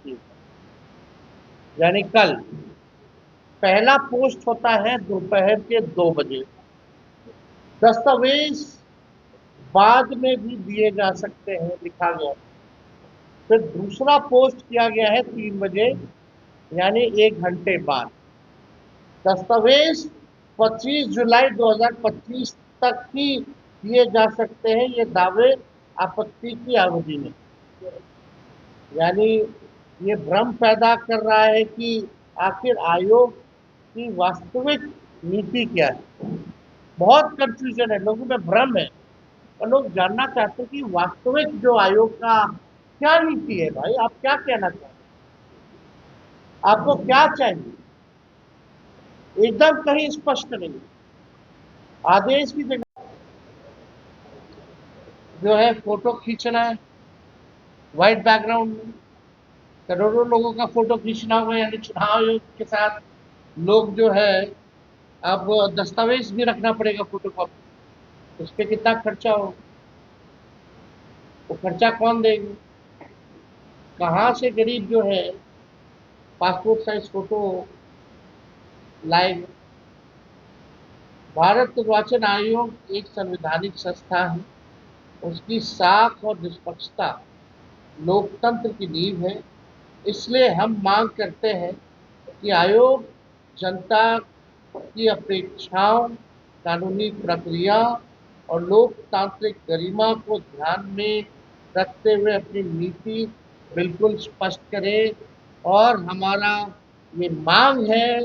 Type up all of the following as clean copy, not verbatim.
की, यानी कल पहला पोस्ट होता है दोपहर के 2 बजे। दस्तावेज बाद में भी दिए जा सकते हैं, लिखा गया। फिर दूसरा पोस्ट किया गया है 3 बजे, यानी 1 घंटे बाद। दस्तावेज 25 जुलाई 2025 तक ही दिए जा सकते हैं, ये दावे आपत्ति की अवधि में। यानी ये भ्रम पैदा कर रहा है कि आखिर आयोग की वास्तविक नीति क्या है। बहुत कंफ्यूजन है, लोगों में भ्रम है, और लोग जानना चाहते हैं कि वास्तविक जो आयोग का क्या नीति है। भाई, आप क्या कहना चाहते हैं, आपको क्या चाहिए? एकदम कहीं स्पष्ट नहीं। आदेश की जगह जो है फोटो खींचना है व्हाइट बैकग्राउंड में, करोड़ों लोगों का फोटो खींचना होगा, यानी चुनाव आयोग के साथ लोग जो है अब दस्तावेज भी रखना पड़ेगा फोटो कॉपी। उस पर कितना खर्चा हो, वो खर्चा कौन देगा? कहाँ से गरीब जो है पासपोर्ट साइज फोटो लाएगा? भारत निर्वाचन आयोग एक संवैधानिक संस्था है। उसकी साख और निष्पक्षता लोकतंत्र की नींव है। इसलिए हम मांग करते हैं कि आयोग जनता की अपेक्षाओं, कानूनी प्रक्रिया और लोकतांत्रिक गरिमा को ध्यान में रखते हुए अपनी नीति बिल्कुल स्पष्ट करे। और हमारा ये मांग है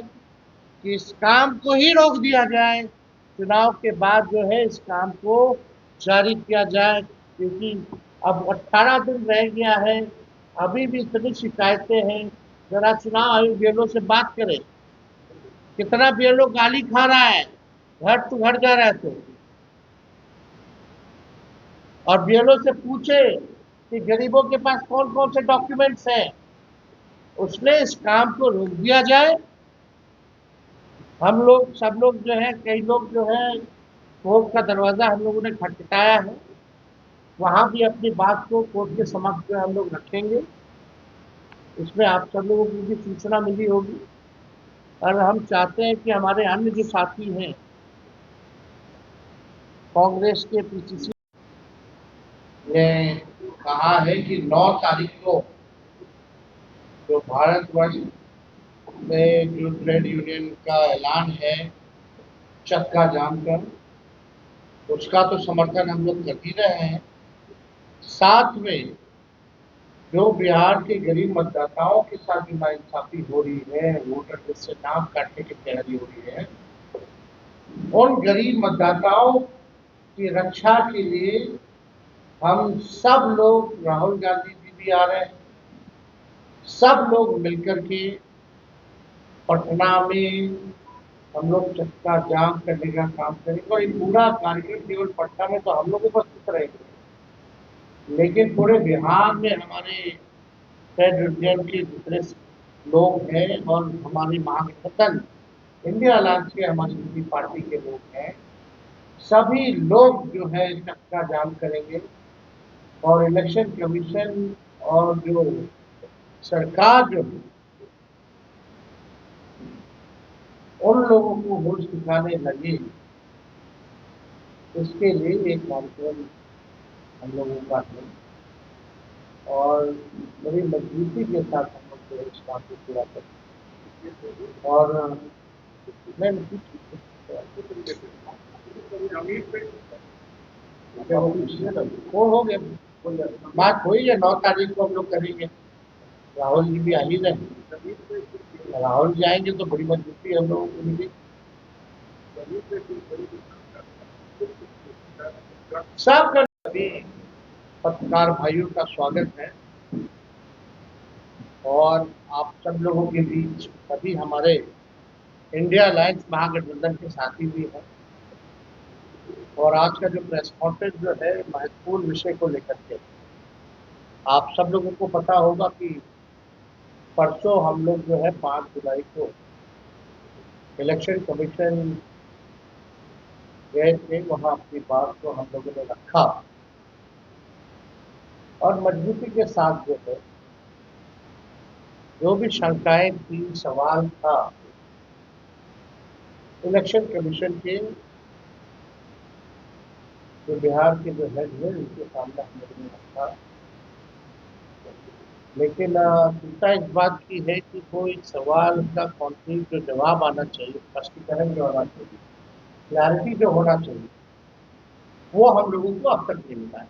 कि इस काम को ही रोक दिया जाए, चुनाव के बाद जो है इस काम को जारी किया जाए, क्योंकि अब 18 दिन रह गया है, अभी भी इतनी शिकायतें हैं। जरा चुनाव आयोग बीएलओ से बात करे, कितना बीएलओ गाली खा रहा है, घर तो घर जा रहा है तो, और बीएलओ से पूछे कि गरीबों के पास कौन कौन से डॉक्यूमेंट्स हैं, उसने इस काम को रोक दिया जाए। हम लोग सब लोग जो है, कई लोग जो है कोर्ट का दरवाजा हम लोगों ने खटखटाया है, वहां भी अपनी बात को कोर्ट के समक्ष जो हम लोग रखेंगे। इसमें आप सब लोगों को भी सूचना मिली होगी। और हम चाहते हैं कि हमारे अन्य जो साथी हैं कांग्रेस के पीसीसी ने कहा है कि 9 तारीख को जो भारतवर्ष में जो ट्रेड यूनियन का ऐलान है चक्का जाम कर, उसका तो समर्थन हम लोग कर ही रहे हैं। साथ में जो बिहार के गरीब मतदाताओं के साथ जो नाइंसाफी हो रही है, वोटर लिस्ट से नाम काटने की तैयारी हो रही है, उन गरीब मतदाताओं की रक्षा के लिए हम सब लोग, राहुल गांधी जी भी आ रहे हैं, सब लोग मिलकर के पटना में हम लोग चक्का जाम करने का काम करेंगे। और ये पूरा कार्यक्रम केवल पटना में तो हम लोग उपस्थित रहेंगे, लेकिन पूरे बिहार में हमारे ट्रेड यूनियन के जितने लोग हैं और हमारी महागठबंधन इंडिया अलायंस के, हमारी दूसरी पार्टी के लोग हैं, सभी लोग जो है चक्का जाम करेंगे। और इलेक्शन कमीशन और जो सरकार जो है उन लोगों को होश दिखाने लगे, इसके लिए एक कार्यक्रम हम लोगों का है। और बड़ी मजबूती के साथ हम लोग जो है इस काम को पूरा करें। और मैं फोन हो गया, बात हुई है, 9 तारीख को हम लोग करेंगे। राहुल जी भी आ ही रहे, राहुल जी आएंगे तो बड़ी मजबूती हम लोगों को मिली। सबका सभी पत्रकार भाइयों का स्वागत है। और आप सब लोगों के बीच सभी हमारे इंडिया अलायंस महागठबंधन के साथी भी हैं। और आज का जो प्रेस कॉन्फ्रेंस जो है महत्वपूर्ण विषय को लेकर के, आप सब लोगों को पता होगा कि परसों हम लोग जो है 5 जुलाई को इलेक्शन कमीशन गए थे, वहां अपनी बात को हम लोगों ने रखा और मजबूती के साथ जो है जो भी शंकाएं थी, सवाल था, इलेक्शन कमीशन के जो बिहार के जो हेड है उनके सामने हमने रखा। लेकिन चिंता इस बात की है कि कोई सवाल का कॉन्क्रीट जो जवाब आना चाहिए, स्पष्टीकरण जो आना चाहिए, क्लैरिटी जो होना चाहिए, वो हम लोगों को अब तक नहीं मिला है।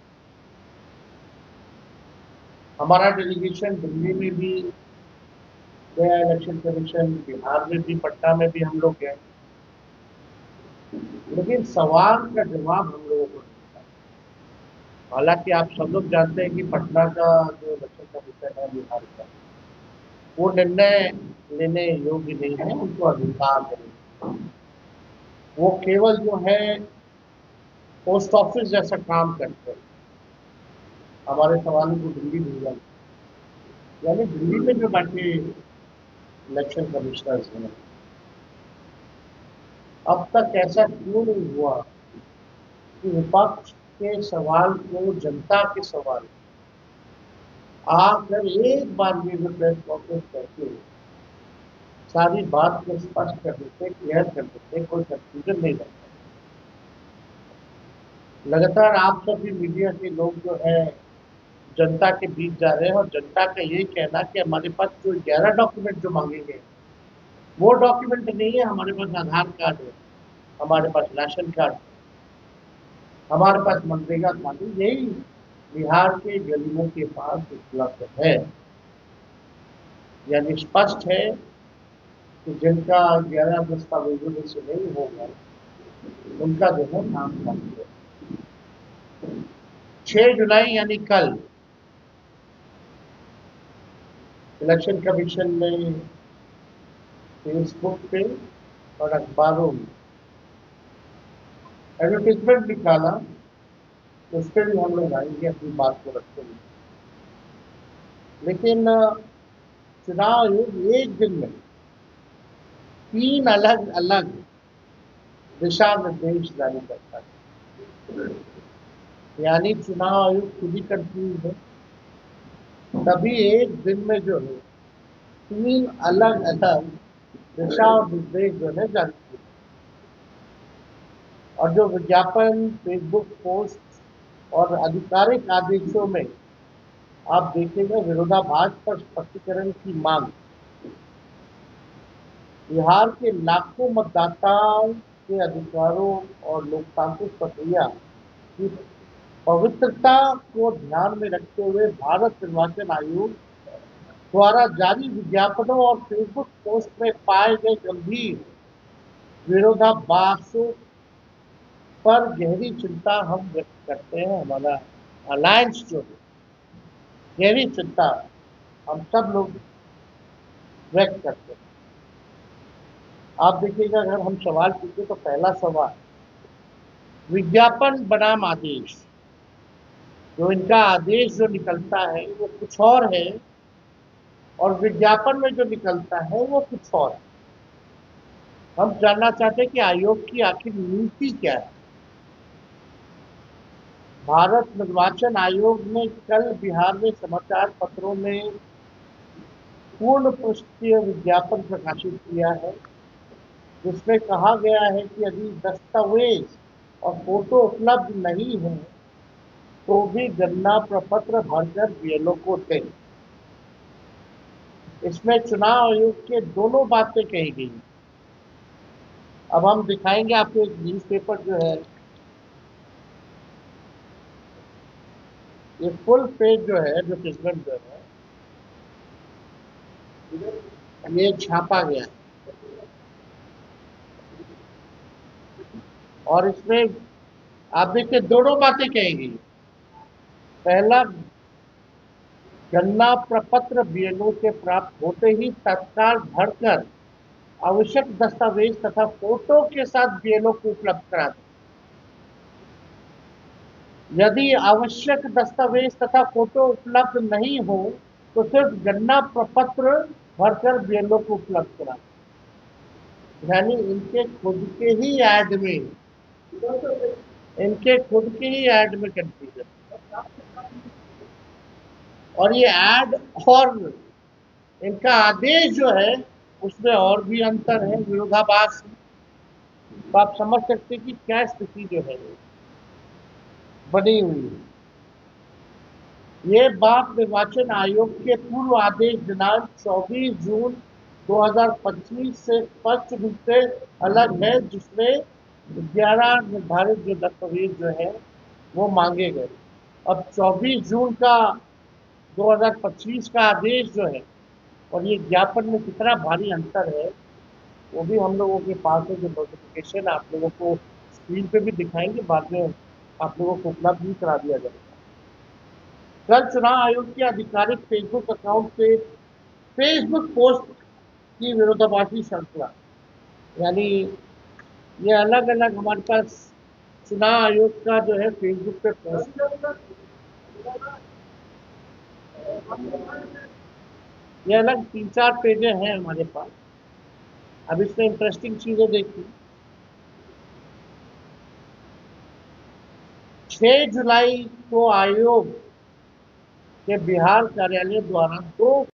हमारा डेलीगेशन दिल्ली में भी गया, इलेक्शन कमीशन बिहार में भी, पटना में भी हम लोग गए, लेकिन सवाल का जवाब हम लोगों को नहीं मिला। हालांकि आप सब लोग जानते हैं कि पटना का जो इलेक्शन कमीशन है बिहार का, वो निर्णय लेने योग्य नहीं है, उनको अधिकार नहीं। वो केवल जो है पोस्ट ऑफिस जैसा काम करते हैं, हमारे सवालों को दिल्ली भेजा, यानी दिल्ली में जो बैठे इलेक्शन कमिश्नर्स हैं, अब तक ऐसा क्यों नहीं हुआ कि विपक्ष के सवाल को जनता के सवाल आकर एक बार में जो प्रेस कॉन्फ्रेंस करके सारी बात को स्पष्ट कर देते, क्लियर कर देते, कोई कंफ्यूजन नहीं रहता। लगातार आप सभी मीडिया के लोग जो है जनता के बीच जा रहे हैं और जनता का यही कहना कि हमारे पास जो 11 डॉक्यूमेंट जो मांगे गए वो डॉक्यूमेंट नहीं है, हमारे पास आधार कार्ड है, हमारे पास राशन कार्ड है, हमारे पास मनरेगा खाते, यही बिहार के गरीबों के पास उपलब्ध है। यानी स्पष्ट है कि जिनका 11 दस्तावेजों में से नहीं होगा उनका जो है नाम बंद है। 6 जुलाई यानी कल इलेक्शन कमीशन ने फेसबुक पे और अखबारों में एडवर्टीजमेंट निकाला, उस पर भी हम लोग आएंगे, अपनी बात को रखेंगे। लेकिन चुनाव आयोग एक दिन में 3 अलग अलग दिशा निर्देश जारी करता है, यानी चुनाव आयोग खुद ही कंफ्यूज है। तभी एक दिन में जो है 3 अलग अलग दिशा और निर्देश जो है जारी किए, और जो विज्ञापन, फेसबुक पोस्ट और आधिकारिक आदेशों में आप देखेंगे विरोधाभास पर स्पष्टीकरण की मांग। बिहार के लाखों मतदाताओं के अधिकारों और लोकतांत्रिक प्रक्रिया की पवित्रता को ध्यान में रखते हुए भारत निर्वाचन आयोग द्वारा जारी विज्ञापनों और फेसबुक पोस्ट में पाए गए गंभीर विरोधाभासों पर गहरी चिंता हम व्यक्त करते हैं। हमारा अलायंस जो है, गहरी चिंता हम सब लोग व्यक्त करते हैं। आप देखिएगा, अगर हम सवाल पूछे तो पहला सवाल, विज्ञापन बनाम आदेश, जो इनका आदेश जो निकलता है वो कुछ और है और विज्ञापन में जो निकलता है वो कुछ और है। हम जानना चाहते हैं कि आयोग की आखिर नीति क्या है। भारत निर्वाचन आयोग ने कल बिहार में समाचार पत्रों में पूर्ण पृष्ठीय विज्ञापन प्रकाशित किया है, जिसमें कहा गया है कि यदि दस्तावेज और फोटो उपलब्ध नहीं है तो भी गणना प्रपत्र भरकर बीएलओ को दें। इसमें चुनाव आयोग के दोनों बातें कही गई। अब हम दिखाएंगे आपको एक न्यूज़पेपर जो है, ये फुल पेज जो है एडवर्टीजमेंट जो है ये छापा गया है, और इसमें आप देखिए दोनों बातें कही गई। पहला, गणना प्रपत्र बीएलओ से प्राप्त होते ही तत्काल भरकर आवश्यक दस्तावेज तथा फोटो के साथ बीएलओ को उपलब्ध करा दें। यदि आवश्यक दस्तावेज तथा फोटो उपलब्ध नहीं हो तो सिर्फ गणना प्रपत्र भरकर बीएलओ को उपलब्ध करा दें। यानी इनके खुद के ही ऐड में कंफ्यूजन, और ये ऐड और इनका आदेश जो है उसमें और भी अंतर है, विरोधाभास है। तो आप समझ सकते हैं कि क्या स्थिति जो है बनी हुई है। ये बात निर्वाचन आयोग के पूर्व आदेश दिनांक 24 जून 2025 से स्पष्ट रूप से अलग है, जिसमें 11 निर्धारित जो दस्तावेज जो है वो मांगे गए। अब 24 जून का 2025 का आदेश जो है और ये ज्ञापन में कितना भारी अंतर है, वो भी हम लोगों के पास है। जो नोटिफिकेशन आप लोगों को स्क्रीन पे भी दिखाएंगे, बाद में आप लोगों को उपलब्ध भी करा दिया जाएगा। कल चुनाव आयोग के आधिकारिक फेसबुक अकाउंट से फेसबुक पोस्ट की विरोधाभासी श्रृंखला, यानी ये अलग अलग हमारे पास चुनाव आयोग का जो है फेसबुक पे पोस्ट, ये अलग 3-4 पेजें हैं हमारे पास। अब इसमें इंटरेस्टिंग चीजें देखिए। 6 जुलाई को आयोग के बिहार कार्यालय द्वारा 2